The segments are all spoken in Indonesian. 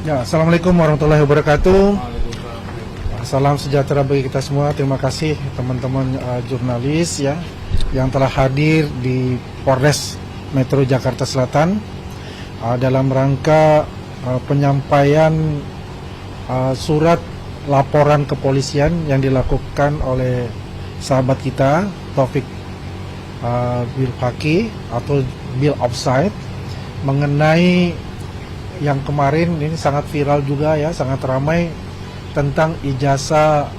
Ya, Assalamualaikum warahmatullahi wabarakatuh. Salam sejahtera bagi kita semua. Terima kasih teman-teman jurnalis ya yang telah hadir di Polres Metro Jakarta Selatan dalam rangka penyampaian surat laporan kepolisian yang dilakukan oleh sahabat kita Taufik Bil Faki atau Bill Offside mengenai yang kemarin ini sangat viral juga ya, sangat ramai tentang ijazah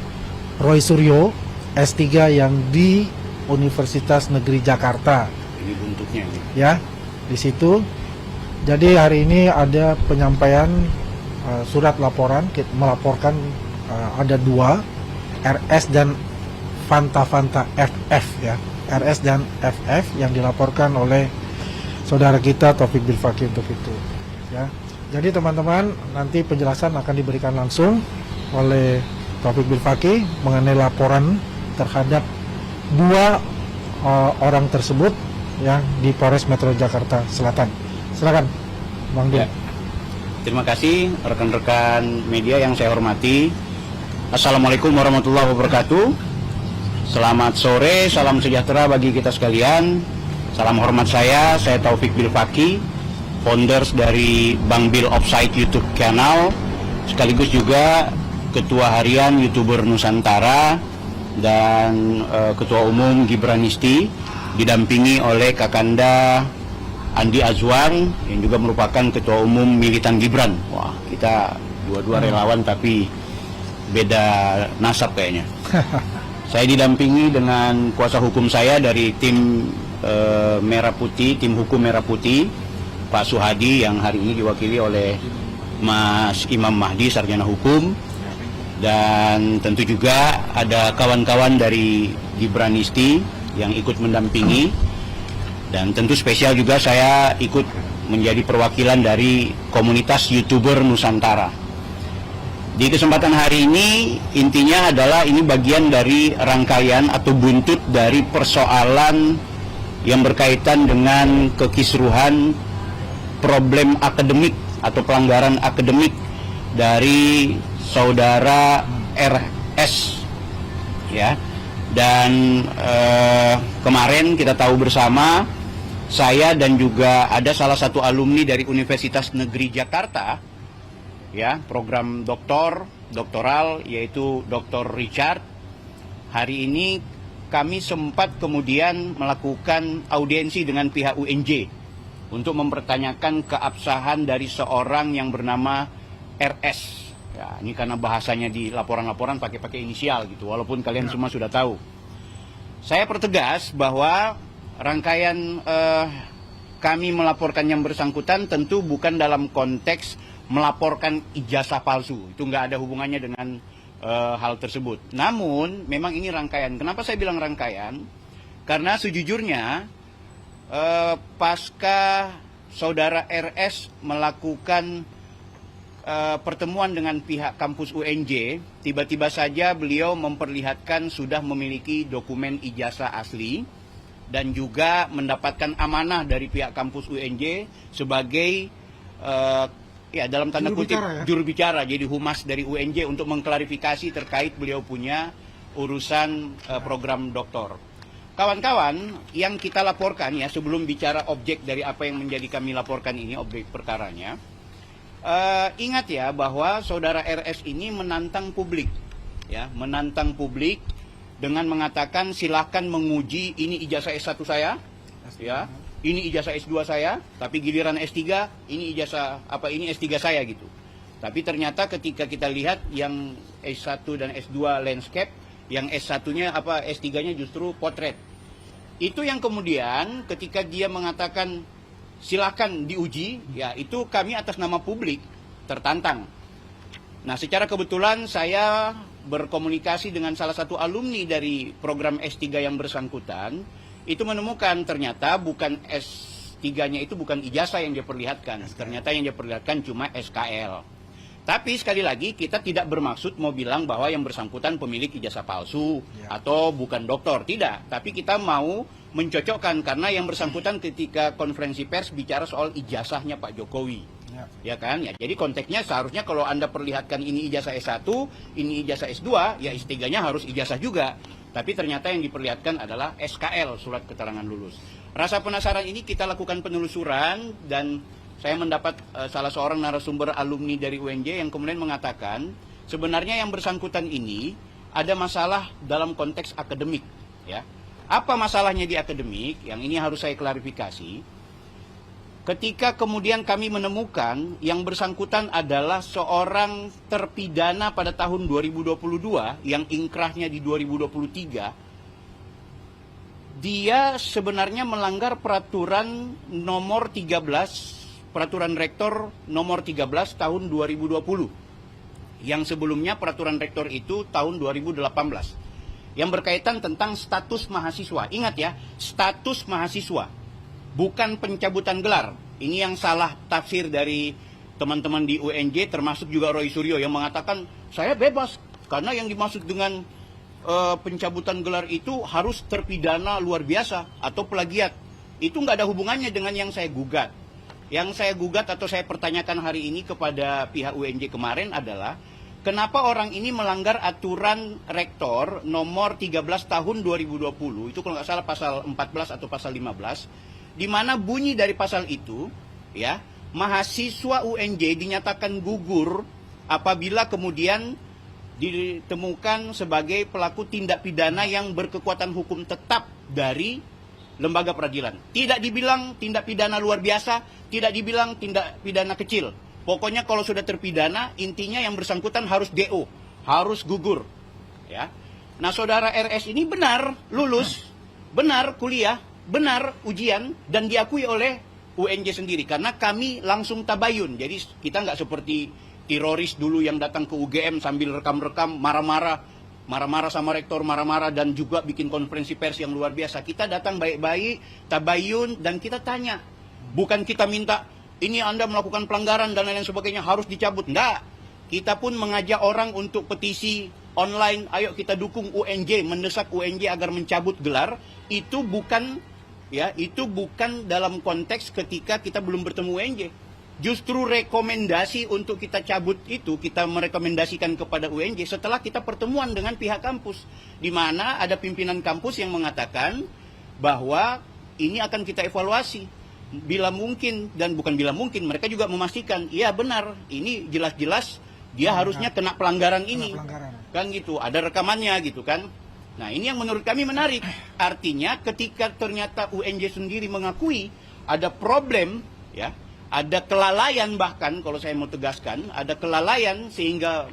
Roy Suryo S3 yang di Universitas Negeri Jakarta. Ini bentuknya ini. Ya, di situ. Jadi hari ini ada penyampaian surat laporan, kita melaporkan ada dua, RS dan Fanta FF ya. RS dan FF yang dilaporkan oleh saudara kita Taufik Bil Faki untuk itu ya. Jadi teman-teman, nanti penjelasan akan diberikan langsung oleh Taufik Bil Faki mengenai laporan terhadap dua orang tersebut yang di Polres Metro Jakarta Selatan. Silakan, Bang Bil. Ya. Terima kasih rekan-rekan media yang saya hormati. Assalamualaikum warahmatullahi wabarakatuh. Selamat sore, salam sejahtera bagi kita sekalian. Salam hormat saya Taufik Bil Faki, founders dari Bang Bill Offside YouTube channel, sekaligus juga Ketua Harian YouTuber Nusantara dan Ketua Umum Gibranisti, didampingi oleh Kakanda Andi Azwan yang juga merupakan Ketua Umum Militan Gibran. Wah, kita dua-dua relawan tapi beda nasab kayaknya. Saya didampingi dengan kuasa hukum saya dari tim Merah Putih, tim hukum Merah Putih, Pak Suhadi yang hari ini diwakili oleh Mas Imam Mahdi, Sarjana Hukum, dan tentu juga ada kawan-kawan dari Gibranisti yang ikut mendampingi, dan tentu spesial juga saya ikut menjadi perwakilan dari komunitas YouTuber Nusantara. Di kesempatan hari ini intinya adalah ini bagian dari rangkaian atau buntut dari persoalan yang berkaitan dengan kekisruhan problem akademik atau pelanggaran akademik dari saudara RS ya. Dan kemarin kita tahu bersama, saya dan juga ada salah satu alumni dari Universitas Negeri Jakarta ya, program doktoral yaitu Dr. Richard. Hari ini kami sempat kemudian melakukan audiensi dengan pihak UNJ untuk mempertanyakan keabsahan dari seorang yang bernama RS. Ya, ini karena bahasanya di laporan-laporan pakai inisial gitu, walaupun kalian semua sudah tahu. Saya pertegas bahwa rangkaian kami melaporkan yang bersangkutan tentu bukan dalam konteks melaporkan ijazah palsu. Itu nggak ada hubungannya dengan hal tersebut. Namun, memang ini rangkaian. Kenapa saya bilang rangkaian? Karena sejujurnya pasca saudara RS melakukan pertemuan dengan pihak kampus UNJ, tiba-tiba saja beliau memperlihatkan sudah memiliki dokumen ijazah asli dan juga mendapatkan amanah dari pihak kampus UNJ sebagai ya dalam tanda kutip juru bicara, jadi humas dari UNJ untuk mengklarifikasi terkait beliau punya urusan program doktor. Kawan-kawan, yang kita laporkan ya, sebelum bicara objek dari apa yang menjadi kami laporkan ini, objek perkaranya, ingat ya bahwa saudara RS ini menantang publik, ya, menantang publik dengan mengatakan silahkan menguji ini ijazah S1 saya, ya, ini ijazah S2 saya, tapi giliran S3 ini ijazah apa, ini S3 saya gitu. Tapi ternyata ketika kita lihat yang S1 dan S2 landscape, yang S1-nya apa, S3-nya justru potret. Itu yang kemudian ketika dia mengatakan silakan diuji, ya itu kami atas nama publik tertantang. Nah, secara kebetulan saya berkomunikasi dengan salah satu alumni dari program S3 yang bersangkutan, itu menemukan ternyata bukan S3-nya itu bukan ijazah yang dia perlihatkan. Ternyata yang dia perlihatkan cuma SKL. Tapi sekali lagi kita tidak bermaksud mau bilang bahwa yang bersangkutan pemilik ijazah palsu atau bukan doktor, tidak. Tapi kita mau mencocokkan karena yang bersangkutan ketika konferensi pers bicara soal ijazahnya Pak Jokowi. Ya kan? Ya, jadi konteksnya seharusnya kalau Anda perlihatkan ini ijazah S1, ini ijazah S2, ya S3-nya harus ijazah juga. Tapi ternyata yang diperlihatkan adalah SKL, surat keterangan lulus. Rasa penasaran ini kita lakukan penelusuran dan saya mendapat salah seorang narasumber alumni dari UNJ yang kemudian mengatakan sebenarnya yang bersangkutan ini ada masalah dalam konteks akademik, ya. Apa masalahnya di akademik? Yang ini harus saya klarifikasi. Ketika kemudian kami menemukan yang bersangkutan adalah seorang terpidana pada tahun 2022 yang inkrahnya di 2023, dia sebenarnya melanggar peraturan nomor 13, peraturan rektor nomor 13 tahun 2020. Yang sebelumnya peraturan rektor itu tahun 2018 yang berkaitan tentang status mahasiswa. Ingat ya, status mahasiswa, bukan pencabutan gelar. Ini yang salah tafsir dari teman-teman di UNJ, termasuk juga Roy Suryo yang mengatakan saya bebas karena yang dimaksud dengan pencabutan gelar itu harus terpidana luar biasa atau plagiat. Itu nggak ada hubungannya dengan yang saya gugat. Yang saya gugat atau saya pertanyakan hari ini kepada pihak UNJ kemarin adalah kenapa orang ini melanggar aturan rektor nomor 13 tahun 2020, itu kalau nggak salah pasal 14 atau pasal 15, di mana bunyi dari pasal itu, ya, mahasiswa UNJ dinyatakan gugur apabila kemudian ditemukan sebagai pelaku tindak pidana yang berkekuatan hukum tetap dari lembaga peradilan. Tidak dibilang tindak pidana luar biasa, tidak dibilang tindak pidana kecil. Pokoknya kalau sudah terpidana, intinya yang bersangkutan harus DO, harus gugur. Ya. Nah, saudara RS ini benar lulus, benar kuliah, benar ujian, dan diakui oleh UNJ sendiri. Karena kami langsung tabayun, jadi kita nggak seperti teroris dulu yang datang ke UGM sambil rekam-rekam, marah-marah sama rektor, marah-marah, dan juga bikin konferensi pers yang luar biasa. Kita datang baik-baik, tabayun, dan kita tanya. Bukan kita minta, ini Anda melakukan pelanggaran dan lain-lain sebagainya, harus dicabut. Enggak. Kita pun mengajak orang untuk petisi online, ayo kita dukung UNJ, mendesak UNJ agar mencabut gelar. Itu bukan, ya, itu bukan dalam konteks ketika kita belum bertemu UNJ. Justru rekomendasi untuk kita cabut itu, kita merekomendasikan kepada UNJ setelah kita pertemuan dengan pihak kampus. Di mana ada pimpinan kampus yang mengatakan bahwa ini akan kita evaluasi. Bila mungkin, dan bukan bila mungkin, mereka juga memastikan, iya benar, ini jelas-jelas dia harusnya kena pelanggaran ini. Kan gitu, ada rekamannya gitu kan. Nah, ini yang menurut kami menarik. Artinya ketika ternyata UNJ sendiri mengakui ada problem, ya, ada kelalaian, bahkan kalau saya mau tegaskan, ada kelalaian sehingga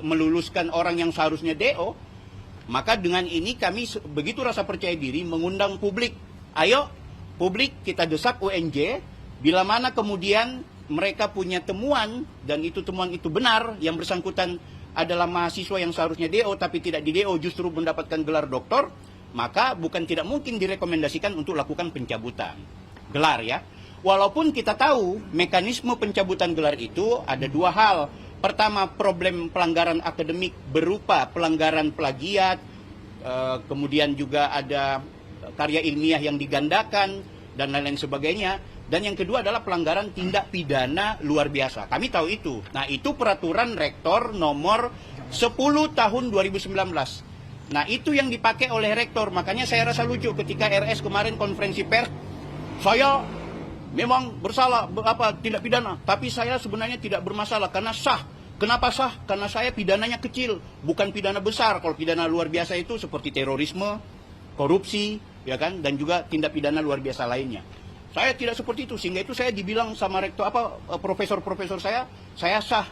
meluluskan orang yang seharusnya DO, maka dengan ini kami begitu rasa percaya diri mengundang publik. Ayo publik, kita desak UNJ, bila mana kemudian mereka punya temuan, dan itu temuan itu benar, yang bersangkutan adalah mahasiswa yang seharusnya DO, tapi tidak di DO, justru mendapatkan gelar doktor, maka bukan tidak mungkin direkomendasikan untuk lakukan pencabutan gelar, ya. Walaupun kita tahu mekanisme pencabutan gelar itu ada dua hal. Pertama, problem pelanggaran akademik berupa pelanggaran plagiat, kemudian juga ada karya ilmiah yang digandakan, dan lain-lain sebagainya. Dan yang kedua adalah pelanggaran tindak pidana luar biasa. Kami tahu itu. Nah, itu peraturan rektor nomor 10 tahun 2019. Nah, itu yang dipakai oleh rektor. Makanya saya rasa lucu ketika RS kemarin konferensi pers, saya memang bersalah, tindak pidana, tapi saya sebenarnya tidak bermasalah karena sah. Kenapa sah? Karena saya pidananya kecil, bukan pidana besar. Kalau pidana luar biasa itu seperti terorisme, korupsi, ya kan, dan juga tindak pidana luar biasa lainnya. Saya tidak seperti itu, sehingga itu saya dibilang sama rektor profesor-profesor saya sah,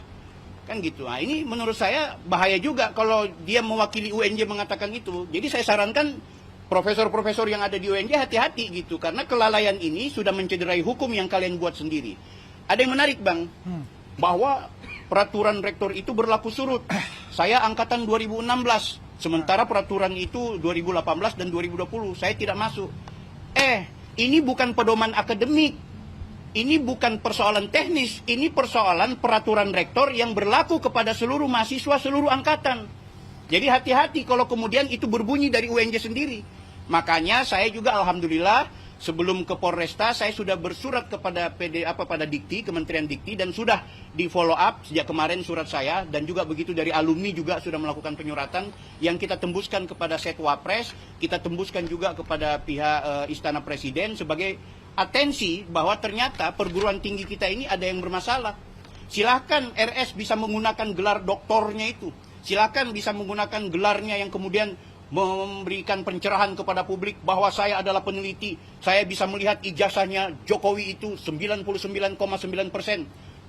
kan gitu. Nah, ini menurut saya bahaya juga kalau dia mewakili UNJ mengatakan itu. Jadi saya sarankan profesor-profesor yang ada di UNJ hati-hati gitu, karena kelalaian ini sudah mencederai hukum yang kalian buat sendiri. Ada yang menarik, Bang, bahwa peraturan rektor itu berlaku surut. Saya angkatan 2016. Sementara peraturan itu 2018 dan 2020, saya tidak masuk. Ini bukan pedoman akademik. Ini bukan persoalan teknis. Ini persoalan peraturan rektor yang berlaku kepada seluruh mahasiswa, seluruh angkatan. Jadi hati-hati kalau kemudian itu berbunyi dari UNJ sendiri. Makanya saya juga alhamdulillah sebelum ke Polresta saya sudah bersurat kepada pada Dikti, Kementerian Dikti, dan sudah di follow up sejak kemarin surat saya, dan juga begitu dari alumni juga sudah melakukan penyuratan yang kita tembuskan kepada Setwapres, kita tembuskan juga kepada pihak Istana Presiden sebagai atensi bahwa ternyata perguruan tinggi kita ini ada yang bermasalah. Silakan RS bisa menggunakan gelar doktornya itu, silakan bisa menggunakan gelarnya yang kemudian memberikan pencerahan kepada publik bahwa saya adalah peneliti, saya bisa melihat ijazahnya Jokowi itu 99,9%.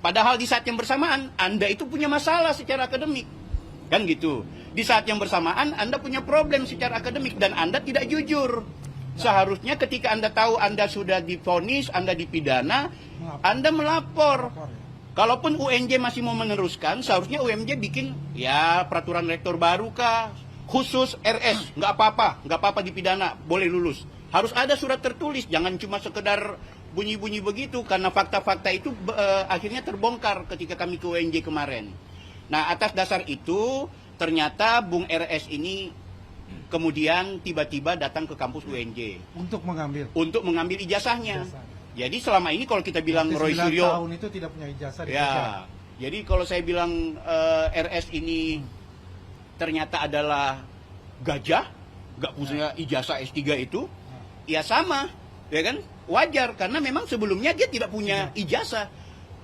Padahal di saat yang bersamaan Anda itu punya masalah secara akademik. Kan gitu. Di saat yang bersamaan Anda punya problem secara akademik dan Anda tidak jujur. Seharusnya ketika Anda tahu Anda sudah divonis, Anda dipidana, Anda melapor. Kalaupun UNJ masih mau meneruskan, seharusnya UNJ bikin ya peraturan rektor baru kah? Khusus RS, nggak apa-apa dipidana, boleh lulus. Harus ada surat tertulis, jangan cuma sekedar bunyi-bunyi begitu, karena fakta-fakta itu akhirnya terbongkar ketika kami ke UNJ kemarin. Nah, atas dasar itu, ternyata Bung RS ini kemudian tiba-tiba datang ke kampus UNJ. Untuk mengambil ijazahnya. Jadi selama ini kalau kita bilang Roy Suryo, 9 tahun itu tidak punya ijazah. Ya, jadi kalau saya bilang RS ini ternyata adalah gajah, nggak punya ijazah S3 itu, ya sama, ya kan? Wajar, karena memang sebelumnya dia tidak punya ijazah.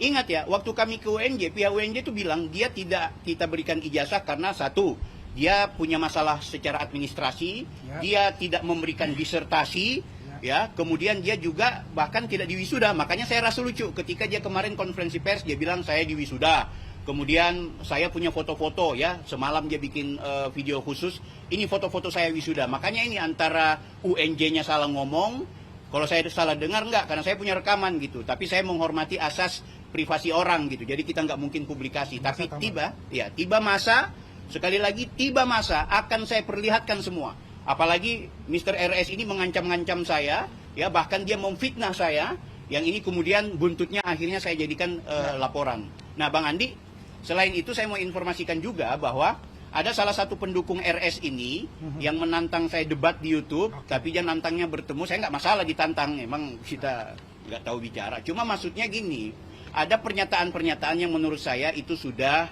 Ingat ya, waktu kami ke UNJ, pihak UNJ itu bilang dia tidak kita berikan ijazah karena satu, dia punya masalah secara administrasi, dia tidak memberikan disertasi, ya, kemudian dia juga bahkan tidak diwisuda. Makanya saya rasa lucu ketika dia kemarin konferensi pers, dia bilang saya diwisuda. Kemudian saya punya foto-foto ya, semalam dia bikin video khusus, ini foto-foto saya wisuda. Makanya ini antara UNJ-nya salah ngomong, kalau saya salah dengar enggak, karena saya punya rekaman gitu. Tapi saya menghormati asas privasi orang gitu, jadi kita nggak mungkin publikasi. Tapi tiba masa, sekali lagi tiba masa akan saya perlihatkan semua. Apalagi Mr. RS ini mengancam-ngancam saya, ya bahkan dia memfitnah saya, yang ini kemudian buntutnya akhirnya saya jadikan laporan. Nah Bang Andi, selain itu saya mau informasikan juga bahwa ada salah satu pendukung RS ini yang menantang saya debat di YouTube, tapi dia nantangnya bertemu, saya nggak masalah ditantang, emang kita nggak tahu bicara. Cuma maksudnya gini, ada pernyataan-pernyataan yang menurut saya itu sudah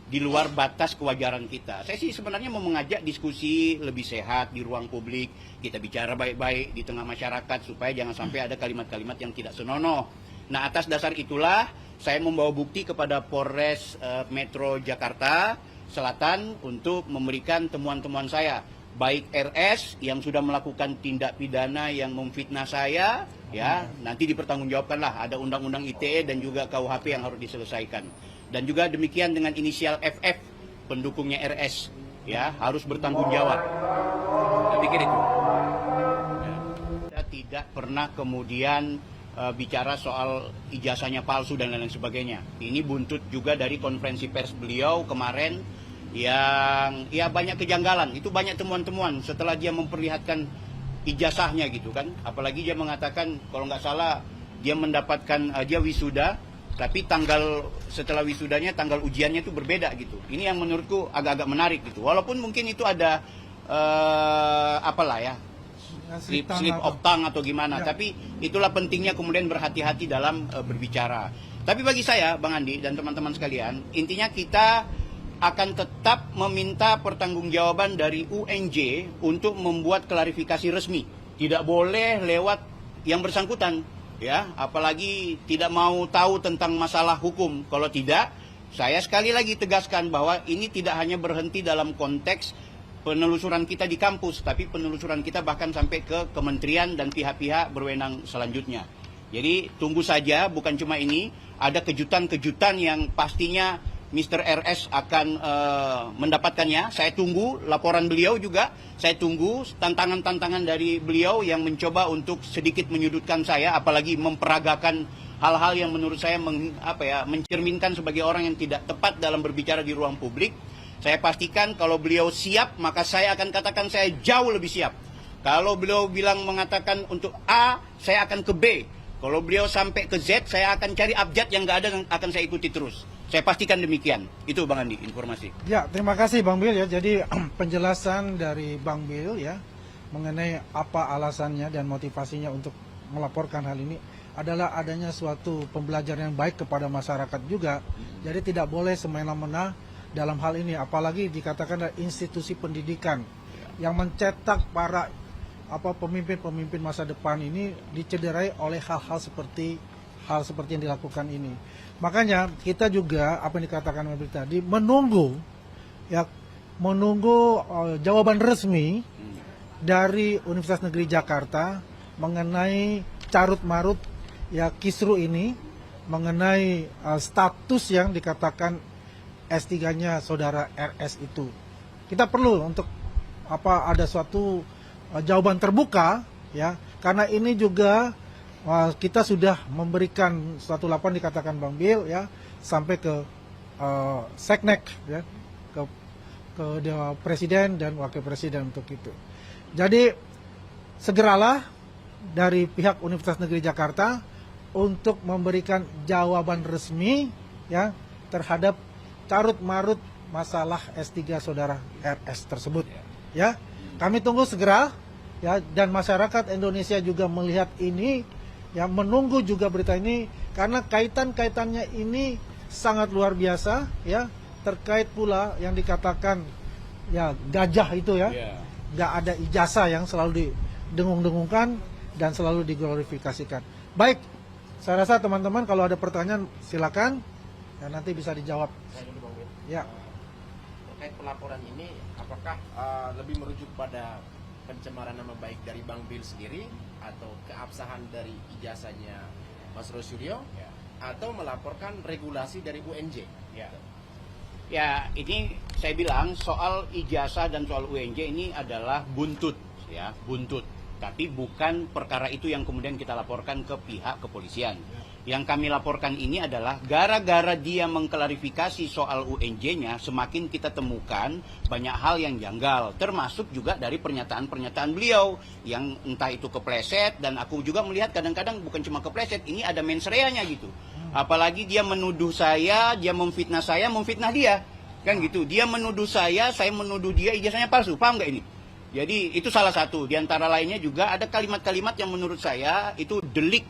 di luar batas kewajaran kita. Saya sih sebenarnya mau mengajak diskusi lebih sehat di ruang publik, kita bicara baik-baik di tengah masyarakat supaya jangan sampai ada kalimat-kalimat yang tidak senonoh. Nah atas dasar itulah saya membawa bukti kepada Polres Metro Jakarta Selatan untuk memberikan temuan-temuan saya, baik RS yang sudah melakukan tindak pidana yang memfitnah saya, ya nanti dipertanggungjawabkanlah, ada undang-undang ITE dan juga KUHP yang harus diselesaikan. Dan juga demikian dengan inisial FF pendukungnya RS, ya harus bertanggung jawab. Saya pikir itu. Ya. Saya tidak pernah kemudian bicara soal ijazahnya palsu dan lain sebagainya. Ini buntut juga dari konferensi pers beliau kemarin yang ya banyak kejanggalan. Itu banyak temuan-temuan setelah dia memperlihatkan ijazahnya gitu kan. Apalagi dia mengatakan kalau nggak salah dia mendapatkan dia wisuda, tapi tanggal setelah wisudanya tanggal ujiannya itu berbeda gitu. Ini yang menurutku agak-agak menarik gitu. Walaupun mungkin itu ada apalah ya, slip of tongue atau gimana, tapi itulah pentingnya kemudian berhati-hati dalam berbicara. Tapi bagi saya, Bang Andi dan teman-teman sekalian, intinya kita akan tetap meminta pertanggungjawaban dari UNJ untuk membuat klarifikasi resmi. Tidak boleh lewat yang bersangkutan, ya, apalagi tidak mau tahu tentang masalah hukum. Kalau tidak, saya sekali lagi tegaskan bahwa ini tidak hanya berhenti dalam konteks penelusuran kita di kampus, tapi penelusuran kita bahkan sampai ke kementerian dan pihak-pihak berwenang selanjutnya. Jadi tunggu saja, bukan cuma ini, ada kejutan-kejutan yang pastinya Mr. RS akan mendapatkannya. Saya tunggu laporan beliau juga, saya tunggu tantangan-tantangan dari beliau yang mencoba untuk sedikit menyudutkan saya, apalagi memperagakan hal-hal yang menurut saya mencerminkan sebagai orang yang tidak tepat dalam berbicara di ruang publik. Saya pastikan kalau beliau siap, maka saya akan katakan saya jauh lebih siap. Kalau beliau bilang mengatakan untuk A, saya akan ke B. Kalau beliau sampai ke Z, saya akan cari abjad yang nggak ada, akan saya ikuti terus. Saya pastikan demikian. Itu Bang Andi, informasi. Ya, terima kasih Bang Bill ya. Jadi penjelasan dari Bang Bill ya mengenai apa alasannya dan motivasinya untuk melaporkan hal ini adalah adanya suatu pembelajaran yang baik kepada masyarakat juga. Jadi tidak boleh semena-mena dalam hal ini, apalagi dikatakan ada institusi pendidikan yang mencetak para pemimpin-pemimpin masa depan ini dicederai oleh hal seperti yang dilakukan ini. Makanya kita juga apa yang dikatakan Mabel tadi menunggu jawaban resmi dari Universitas Negeri Jakarta mengenai carut marut kisru ini, mengenai status yang dikatakan S3-nya saudara RS itu. Kita perlu untuk ada suatu jawaban terbuka karena ini juga kita sudah memberikan suatu laporan dikatakan Bang Bill sampai ke Seknek ke Presiden dan Wakil Presiden untuk itu. Jadi segeralah dari pihak Universitas Negeri Jakarta untuk memberikan jawaban resmi terhadap carut marut masalah S3 saudara RS tersebut. Kami tunggu segera dan masyarakat Indonesia juga melihat ini menunggu juga berita ini karena kaitannya ini sangat luar biasa terkait pula yang dikatakan gajah itu nggak ada ijazah yang selalu didengung-dengungkan dan selalu diglorifikasikan. Baik, saya rasa teman-teman kalau ada pertanyaan silakan nanti bisa dijawab. Terkait pelaporan ini apakah lebih merujuk pada pencemaran nama baik dari Bang Bill sendiri atau keabsahan dari ijazahnya Mas Rosuryo atau melaporkan regulasi dari UNJ? Ya, ini saya bilang soal ijazah dan soal UNJ ini adalah buntut. Tapi bukan perkara itu yang kemudian kita laporkan ke pihak kepolisian. Yang kami laporkan ini adalah gara-gara dia mengklarifikasi soal UNJ-nya, semakin kita temukan banyak hal yang janggal, termasuk juga dari pernyataan-pernyataan beliau yang entah itu kepleset, dan aku juga melihat kadang-kadang bukan cuma kepleset, ini ada mens rea-nya gitu. Apalagi dia menuduh saya, dia memfitnah dia, kan gitu. Dia menuduh saya menuduh dia, ijazahnya palsu, paham nggak ini? Jadi itu salah satu. Di antara lainnya juga ada kalimat-kalimat yang menurut saya itu delik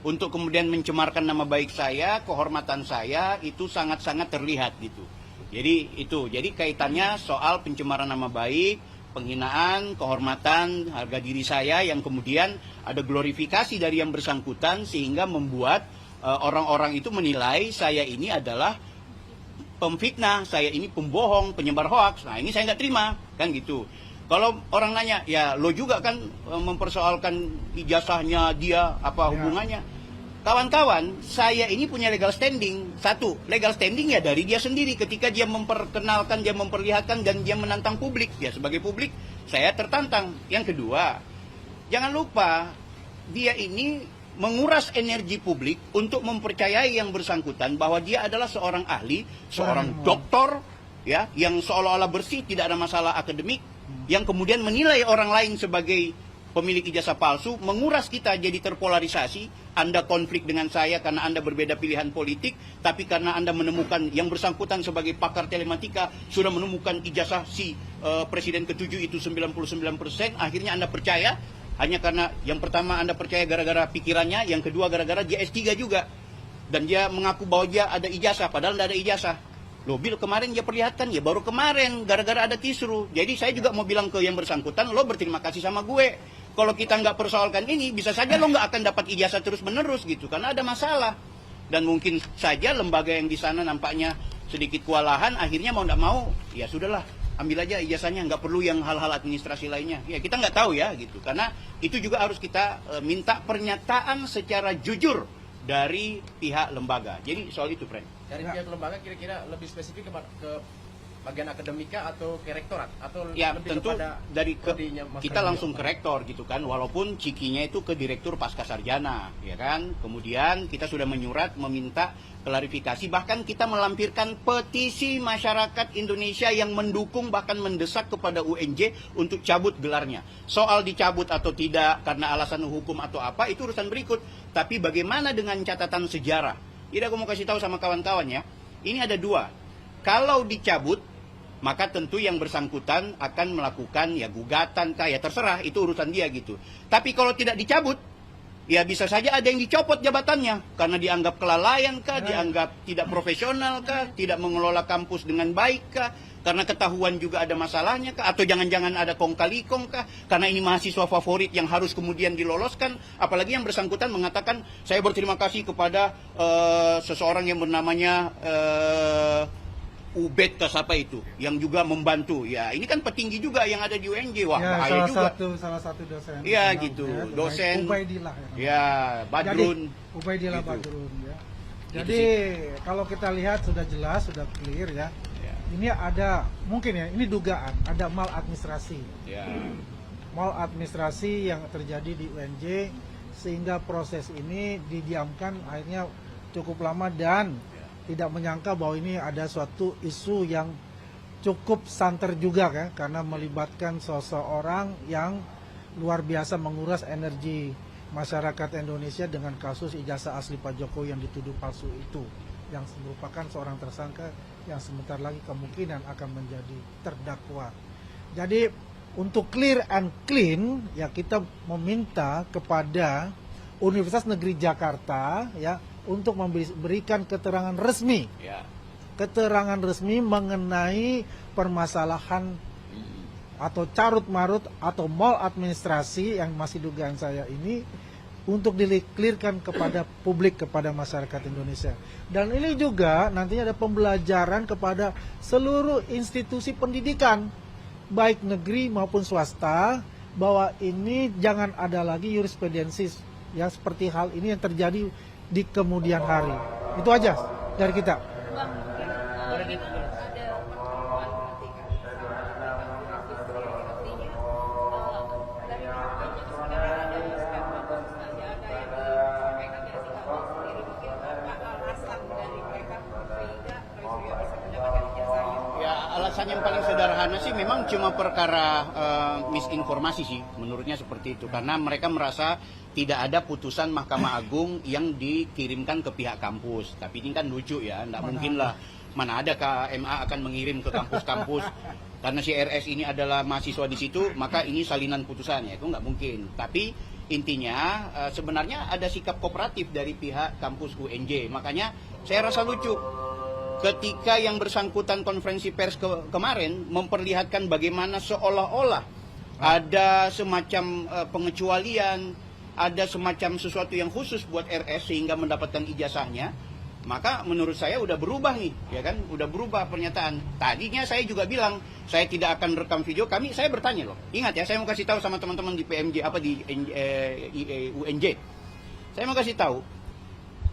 untuk kemudian mencemarkan nama baik saya, kehormatan saya, itu sangat-sangat terlihat gitu. Jadi kaitannya soal pencemaran nama baik, penghinaan, kehormatan, harga diri saya yang kemudian ada glorifikasi dari yang bersangkutan sehingga membuat orang-orang itu menilai saya ini adalah pemfitnah, saya ini pembohong, penyebar hoaks. Nah, ini saya nggak terima, kan gitu. Kalau orang nanya, ya lo juga kan mempersoalkan ijazahnya dia, apa hubungannya? Kawan-kawan, saya ini punya legal standing. Satu, legal standing ya dari dia sendiri ketika dia memperkenalkan, dia memperlihatkan, dan dia menantang publik. Ya sebagai publik, saya tertantang. Yang kedua, jangan lupa, dia ini menguras energi publik untuk mempercayai yang bersangkutan bahwa dia adalah seorang ahli, seorang doktor, yang seolah-olah bersih, tidak ada masalah akademik, yang kemudian menilai orang lain sebagai pemilik ijazah palsu, menguras kita jadi terpolarisasi. Anda konflik dengan saya karena Anda berbeda pilihan politik, tapi karena Anda menemukan yang bersangkutan sebagai pakar telematika sudah menemukan ijazah si Presiden ke-7 itu 99%, akhirnya Anda percaya hanya karena yang pertama Anda percaya gara-gara pikirannya, yang kedua gara-gara dia S3 juga. Dan dia mengaku bahwa dia ada ijazah, padahal tidak ada ijazah. Loh, Bill kemarin dia perlihatkan, ya baru kemarin gara-gara ada kisru. Jadi saya juga mau bilang ke yang bersangkutan, lo berterima kasih sama gue. Kalau kita nggak persoalkan ini, bisa saja lo nggak akan dapat ijazah terus-menerus gitu, karena ada masalah. Dan mungkin saja lembaga yang di sana nampaknya sedikit kewalahan, akhirnya mau nggak mau, ya sudahlah, ambil aja ijazahnya, nggak perlu yang hal-hal administrasi lainnya. Ya kita nggak tahu ya gitu, karena itu juga harus kita minta pernyataan secara jujur dari pihak lembaga. Jadi soal itu, Frank. Dari pihak lembaga kira-kira lebih spesifik ke bagian akademika atau ke rektorat atau ya lebih tentu kepada dari kita langsung ke rektor rektor gitu kan, walaupun cikinya itu ke direktur pasca sarjana ya kan. Kemudian kita sudah menyurat meminta klarifikasi, bahkan kita melampirkan petisi masyarakat Indonesia yang mendukung bahkan mendesak kepada UNJ untuk cabut gelarnya. Soal dicabut atau tidak karena alasan hukum atau apa itu urusan berikut, tapi bagaimana dengan catatan sejarah? Jadi aku mau kasih tahu sama kawan-kawan ya, ini ada dua. Kalau dicabut, maka tentu yang bersangkutan akan melakukan ya gugatan, ya terserah, itu urusan dia gitu. Tapi kalau tidak dicabut, ya bisa saja ada yang dicopot jabatannya karena dianggap kelalaian kah, dianggap tidak profesional kah, tidak mengelola kampus dengan baik kah, karena ketahuan juga ada masalahnya kah, atau jangan-jangan ada kong kali kong kah, karena ini mahasiswa favorit yang harus kemudian diloloskan. Apalagi yang bersangkutan mengatakan saya berterima kasih kepada seseorang yang bernamanya Ubed Kasapa itu yang juga membantu. Ya, ini kan petinggi juga yang ada di UNJ. Wah, Ya, bahaya juga. Salah satu dosen. Iya, Islam, gitu. ya, Dosen. Ubaidillah. Ya, Badrun. Jadi, Ubaidillah Gitu. Badrun ya. Gitu Jadi kalau kita lihat sudah jelas, sudah clear ya. Ya. Ini ada mungkin ya, ini dugaan ada maladministrasi. Ya. Maladministrasi yang terjadi di UNJ sehingga proses ini didiamkan akhirnya cukup lama dan tidak menyangka bahwa ini ada suatu isu yang cukup santer juga kan, karena melibatkan seseorang yang luar biasa menguras energi masyarakat Indonesia dengan kasus ijazah asli Pak Jokowi yang dituduh palsu itu, yang merupakan seorang tersangka yang sebentar lagi kemungkinan akan menjadi terdakwa. Jadi untuk clear and clean ya kita meminta kepada Universitas Negeri Jakarta ya untuk memberikan keterangan resmi, Ya. keterangan resmi mengenai permasalahan atau carut marut atau maladministrasi yang masih dugaan saya ini untuk diklirkan kepada publik, kepada masyarakat Indonesia. Dan ini juga nantinya ada pembelajaran kepada seluruh institusi pendidikan baik negeri maupun swasta bahwa ini jangan ada lagi jurisprudensi ya seperti hal ini yang terjadi di kemudian hari. Itu aja dari kita. Bang, mungkin ada pertemuan nanti kan artinya dari pihaknya sebenarnya ada spek bagus nanti ada yang disampaikan dari si kampus sendiri mungkin apa alasan dari mereka sehingga Roy Suryo bisa mendapatkan ijazahnya. Ya, alasan yang paling sederhana sih memang cuma perkara misinformasi sih, menurutnya seperti itu. Karena mereka merasa tidak ada putusan Mahkamah Agung yang dikirimkan ke pihak kampus. Tapi ini kan lucu ya, tidak mungkin lah. Mana ada KMA akan mengirim ke kampus-kampus. Karena si RS ini adalah mahasiswa di situ, maka ini salinan putusannya. Itu nggak mungkin. Tapi intinya sebenarnya ada sikap kooperatif dari pihak kampus UNJ. Makanya saya rasa lucu ketika yang bersangkutan konferensi pers kemarin memperlihatkan bagaimana seolah-olah ada semacam pengecualian, ada semacam sesuatu yang khusus buat RS sehingga mendapatkan ijazahnya, maka menurut saya udah berubah nih, ya kan? Udah berubah pernyataan. Tadinya saya juga bilang saya tidak akan rekam video. Saya bertanya loh. Ingat ya, saya mau kasih tahu sama teman-teman di PMJ di UNJ. Saya mau kasih tahu,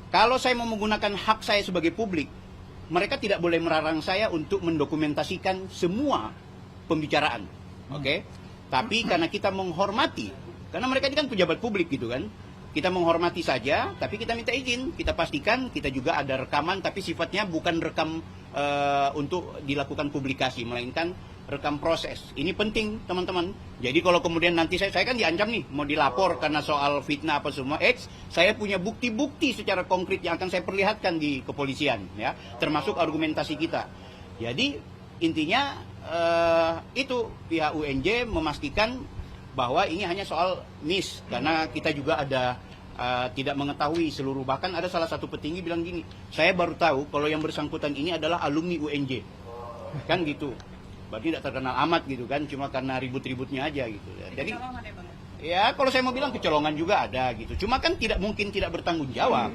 kalau saya mau menggunakan hak saya sebagai publik, mereka tidak boleh melarang saya untuk mendokumentasikan semua pembicaraan, oke? Tapi karena kita menghormati, karena mereka ini kan pejabat publik gitu kan, kita menghormati saja, tapi kita minta izin, kita pastikan kita juga ada rekaman, tapi sifatnya bukan rekam untuk dilakukan publikasi, melainkan rekam proses. Ini penting teman-teman. Jadi kalau kemudian nanti saya kan diancam nih, mau dilapor karena soal fitnah apa semua, saya punya bukti-bukti secara konkret yang akan saya perlihatkan di kepolisian, ya, termasuk argumentasi kita. Jadi intinya itu pihak UNJ memastikan bahwa ini hanya soal karena kita juga ada tidak mengetahui seluruh, bahkan ada salah satu petinggi bilang gini, saya baru tahu kalau yang bersangkutan ini adalah alumni UNJ, kan gitu, berarti tidak terkenal amat gitu kan, cuma karena ribut-ributnya aja gitu. Jadi ya kalau saya mau bilang kecolongan juga ada gitu, cuma kan tidak mungkin tidak bertanggung jawab,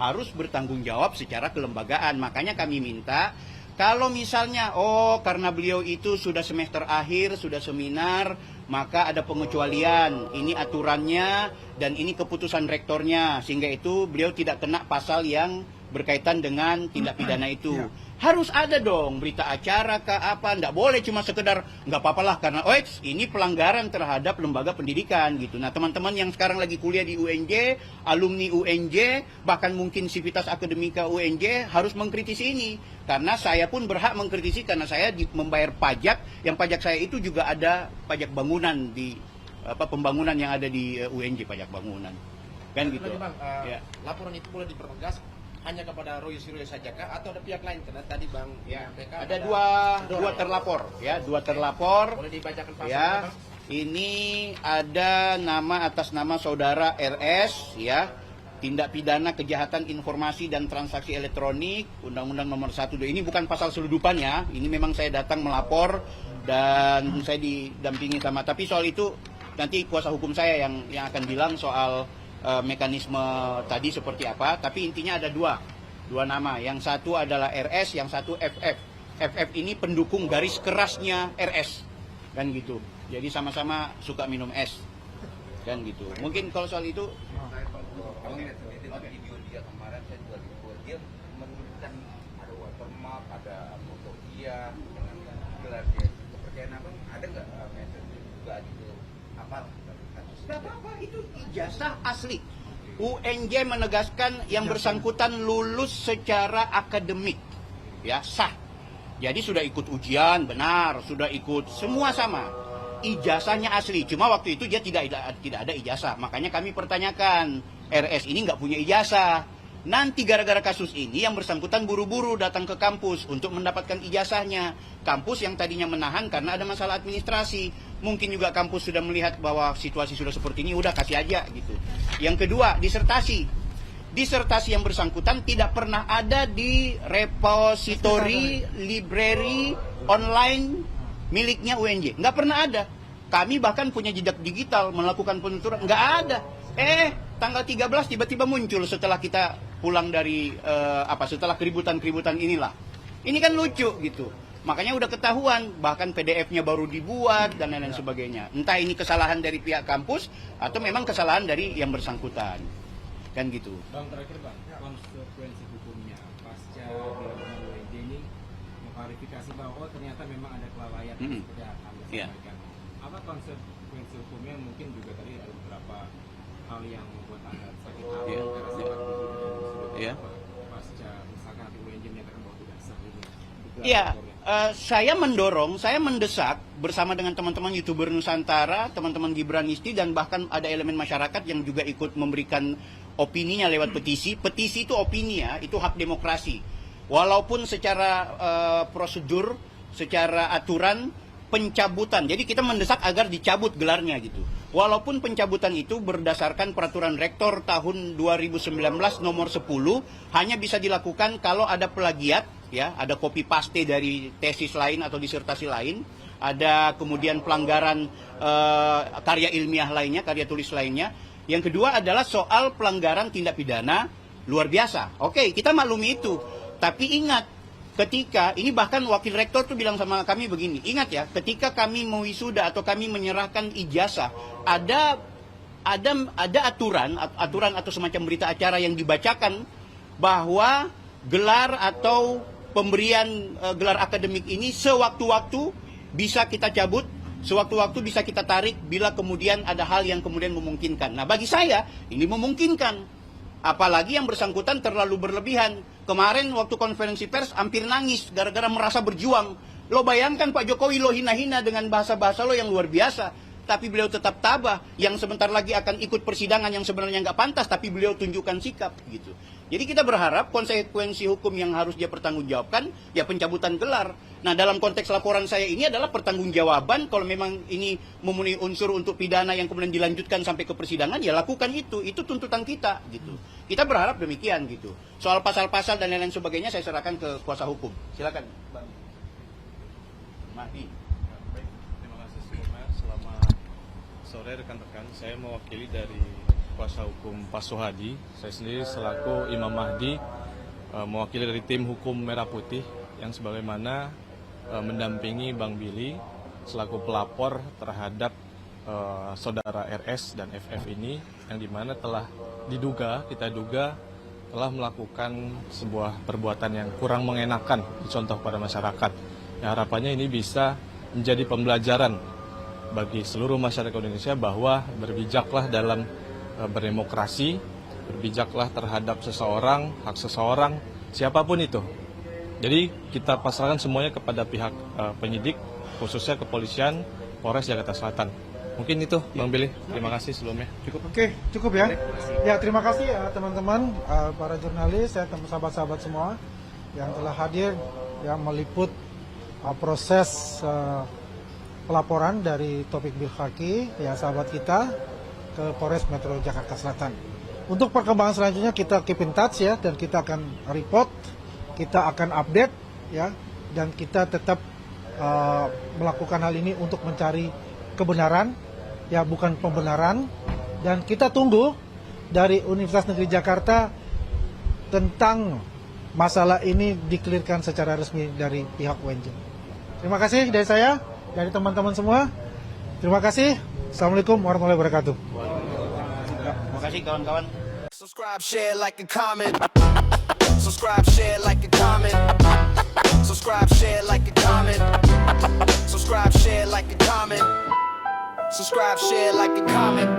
harus bertanggung jawab secara kelembagaan. Makanya kami minta kalau misalnya karena beliau itu sudah semester akhir, sudah seminar, maka ada pengecualian, ini aturannya dan ini keputusan rektornya, sehingga itu beliau tidak kena pasal yang berkaitan dengan tindak pidana itu. Harus ada dong berita acara ke apa, nggak boleh cuma sekedar nggak apa-apalah karena ini pelanggaran terhadap lembaga pendidikan gitu. Nah teman-teman yang sekarang lagi kuliah di UNJ, alumni UNJ, bahkan mungkin sivitas akademika UNJ harus mengkritisi ini, karena saya pun berhak mengkritisi karena saya membayar pajak, yang pajak saya itu juga ada pajak bangunan di pembangunan yang ada di UNJ, pajak bangunan kan gitu. Bang, Ya. laporan itu boleh dipertegas hanya kepada Roy Suryo saja kah atau ada pihak lain? Karena tadi Bang Ya, menyampaikan ada dua terlapor ya, dua terlapor. Boleh dibacakan pasalnya, Ya, Bang? Ini ada nama atas nama saudara RS, ya, tindak pidana kejahatan informasi dan transaksi elektronik, Undang-Undang Nomor 1. Ini bukan pasal seludupan ya, ini memang saya datang melapor dan saya didampingi sama. Tapi soal itu nanti kuasa hukum saya yang akan bilang soal mekanisme tadi seperti apa. Tapi intinya ada dua nama. Yang satu adalah RS, yang satu FF. FF ini pendukung garis kerasnya RS, kan gitu. Jadi sama-sama suka minum es, kan gitu. Mungkin kalau soal itu. Video dia kemarin saya juga lihat dia menuliskan ada watermark, ada foto dia dengan gelar dia. Kepercayaan apa? Ada nggak message juga gitu? Apa? Nggak apa-apa, itu ijazah asli. UNJ menegaskan yang bersangkutan lulus secara akademik, ya, sah. Jadi sudah ikut ujian, benar, sudah ikut, semua sama. Ijazahnya asli, cuma waktu itu dia tidak ada ijazah. Makanya kami pertanyakan, RS ini nggak punya ijazah. Nanti gara-gara kasus ini yang bersangkutan buru-buru datang ke kampus untuk mendapatkan ijazahnya. Kampus yang tadinya menahan karena ada masalah administrasi. Mungkin juga kampus sudah melihat bahwa situasi sudah seperti ini, udah kasih aja gitu. Yang kedua, disertasi. Disertasi yang bersangkutan tidak pernah ada di repository library online miliknya UNJ. Nggak pernah ada. Kami bahkan punya jejak digital melakukan penuturan. Nggak ada. Tanggal 13 tiba-tiba muncul setelah kita pulang dari setelah keributan-keributan inilah. Ini kan lucu gitu. Makanya udah ketahuan, bahkan PDF-nya baru dibuat dan lain-lain sebagainya. Entah ini kesalahan dari pihak kampus atau memang kesalahan dari yang bersangkutan. Kan gitu. Bang, terakhir Bang, konsekuensi hukumnya pasca dilakukan UNJ ini mengklarifikasi bahwa ternyata memang ada kelalaian seperti yang Anda sampaikan. Apa konsekuensi hukumnya? Mungkin juga tadi ada beberapa hal yang membuat Anda sakit hati karena sepak bola pasca misalkan nanti UNJ menyatakan bahwa tidak sah ini. Iya, saya mendorong, saya mendesak bersama dengan teman-teman YouTuber Nusantara, teman-teman Gibranisti, dan bahkan ada elemen masyarakat yang juga ikut memberikan opininya lewat petisi. Petisi itu opini ya, itu hak demokrasi. Walaupun secara prosedur, secara aturan pencabutan. Jadi kita mendesak agar dicabut gelarnya gitu. Walaupun pencabutan itu berdasarkan peraturan rektor tahun 2019 nomor 10 hanya bisa dilakukan kalau ada plagiat, ya, ada copy paste dari tesis lain atau disertasi lain, ada kemudian pelanggaran karya ilmiah lainnya, karya tulis lainnya. Yang kedua adalah soal pelanggaran tindak pidana luar biasa. Oke, kita maklumi itu. Tapi ingat, ketika, ini bahkan wakil rektor tuh bilang sama kami begini, ingat ya, ketika kami mau wisuda atau kami menyerahkan ijazah, ada aturan atau semacam berita acara yang dibacakan bahwa gelar atau pemberian gelar akademik ini sewaktu-waktu bisa kita cabut, sewaktu-waktu bisa kita tarik bila kemudian ada hal yang kemudian memungkinkan. Nah, bagi saya ini memungkinkan. Apalagi yang bersangkutan terlalu berlebihan. Kemarin waktu konferensi pers hampir nangis gara-gara merasa berjuang. Lo bayangkan Pak Jokowi lo hina-hina dengan bahasa-bahasa lo yang luar biasa. Tapi beliau tetap tabah. Yang sebentar lagi akan ikut persidangan yang sebenarnya nggak pantas. Tapi beliau tunjukkan sikap gitu. Jadi kita berharap konsekuensi hukum yang harus dia pertanggungjawabkan ya pencabutan gelar. Nah, dalam konteks laporan saya ini adalah pertanggungjawaban. Kalau memang ini memenuhi unsur untuk pidana yang kemudian dilanjutkan sampai ke persidangan, ya lakukan itu. Itu tuntutan kita gitu. Kita berharap demikian gitu. Soal pasal-pasal dan lain-lain sebagainya saya serahkan ke kuasa hukum. Silakan, Bang. Mati. Baik, terima kasih sebelumnya. Selamat sore rekan-rekan. Saya mewakili dari kuasa hukum Pak Sohadi. Saya sendiri selaku Imam Mahdi, mewakili dari tim hukum Merah Putih yang sebagaimana mendampingi Bang Billy selaku pelapor terhadap saudara RS dan FF ini, yang dimana telah kita duga telah melakukan sebuah perbuatan yang kurang mengenakan dicontoh pada masyarakat. Ya, harapannya ini bisa menjadi pembelajaran bagi seluruh masyarakat Indonesia bahwa berbijaklah dalam berdemokrasi, berbijaklah terhadap seseorang, hak seseorang, siapapun itu. Jadi kita pasrahkan semuanya kepada pihak penyidik, khususnya kepolisian Polres Jakarta Selatan. Mungkin itu, Bang Billy. Terima kasih sebelumnya. Cukup. Oke, cukup ya. Ya, terima kasih ya teman-teman, para jurnalis, ya, sahabat-sahabat semua yang telah hadir, yang meliput proses pelaporan dari Taufik Bilhaki, ya sahabat kita, ke Polres Metro Jakarta Selatan. Untuk perkembangan selanjutnya kita keep in touch ya, dan kita akan report, kita akan update ya, dan kita tetap melakukan hal ini untuk mencari kebenaran, ya bukan pembenaran. Dan kita tunggu dari Universitas Negeri Jakarta tentang masalah ini dikelirkan secara resmi dari pihak UNJ. Terima kasih dari saya, dari teman-teman semua. Terima kasih. Assalamualaikum warahmatullahi wabarakatuh. Terima kasih kawan-kawan. Subscribe, share, like, and comment. Subscribe, share, like, and comment. Subscribe, share, like, and comment. Subscribe, share, like, and comment. Subscribe, share, like, and comment.